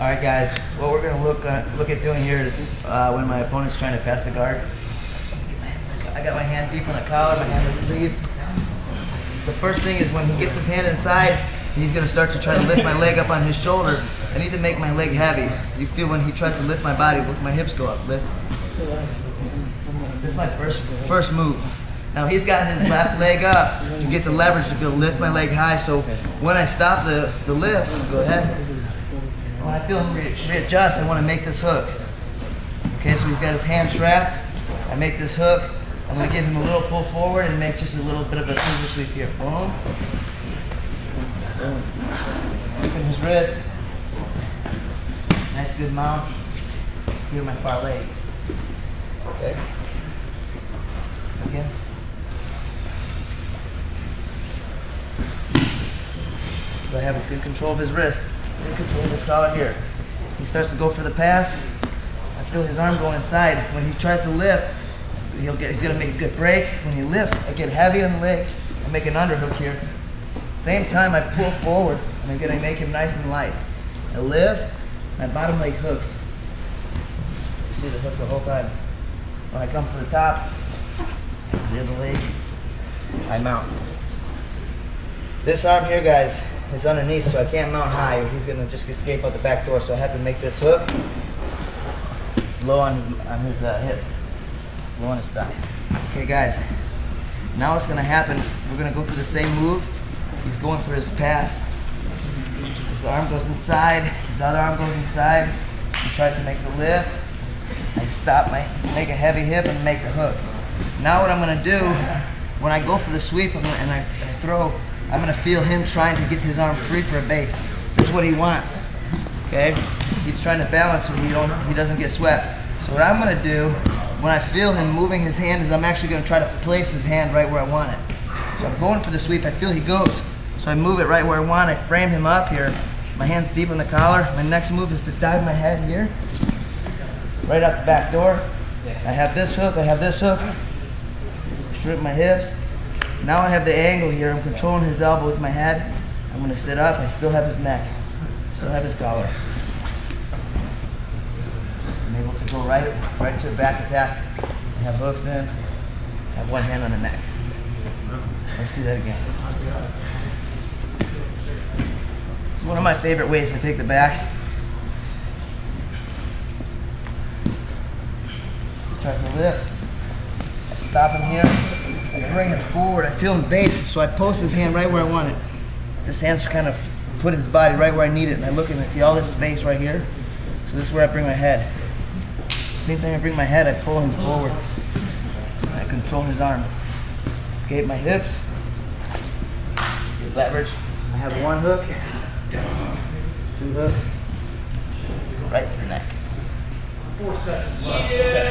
Alright guys, what we're going to look at doing here is when my opponent's trying to pass the guard. I got my hand deep in the collar, my hand in the sleeve. The first thing is when he gets his hand inside, he's going to start to try to lift my leg up on his shoulder. I need to make my leg heavy. You feel when he tries to lift my body, look, my hips go up, lift. This is my first move. Now he's got his left leg up to get the leverage to be able to lift my leg high, so when I stop the lift, go ahead. When I feel him readjust, I want to make this hook. Okay, so he's got his hand trapped. I make this hook. I'm going to give him a little pull forward and make just a little bit of a scissor sweep here. Boom. Boom. Open his wrist. Nice good mount. Here my far leg. Okay. Again. So I have a good control of his wrist. Good control of his collar here. He starts to go for the pass. I feel his arm go inside. When he tries to lift, he's going to make a good break. When he lifts, I get heavy on the leg. I make an underhook here. Same time I pull forward and I'm going to make him nice and light. I lift, my bottom leg hooks. You see the hook the whole time. When I come for the top, the other leg, I mount. This arm here, guys, is underneath, so I can't mount high or he's going to just escape out the back door. So I have to make this hook low on his hip, low on his thigh. Okay, guys, now what's going to happen, we're going to go through the same move. He's going for his pass. His arm goes inside, his other arm goes inside. He tries to make the lift. I stop, make a heavy hip and make the hook. Now what I'm going to do, when I go for the sweep and I throw, I'm going to feel him trying to get his arm free for a base. This is what he wants. Okay? He's trying to balance so he doesn't get swept. So what I'm going to do, when I feel him moving his hand, is I'm actually going to try to place his hand right where I want it. So I'm going for the sweep. I feel he goes. So I move it right where I want. I frame him up here. My hand's deep in the collar. My next move is to dive my head here, right out the back door. I have this hook. I have this hook. Shrink my hips. Now I have the angle here. I'm controlling his elbow with my head. I'm going to sit up. I still have his neck. Still have his collar. I'm able to go right to the back attack. I have hooks in. I have one hand on the neck. Let's see that again. It's one of my favorite ways to take the back. He tries to lift. I stop him here. I bring him forward. I feel him base, so I post his hand right where I want it. This hand's kind of put his body right where I need it, and I look and I see all this space right here. So this is where I bring my head. Same thing, I bring my head, I pull him forward. I control his arm. Escape my hips. Get leverage. I have one hook, two hooks, right to the neck. 4 seconds left. Yeah.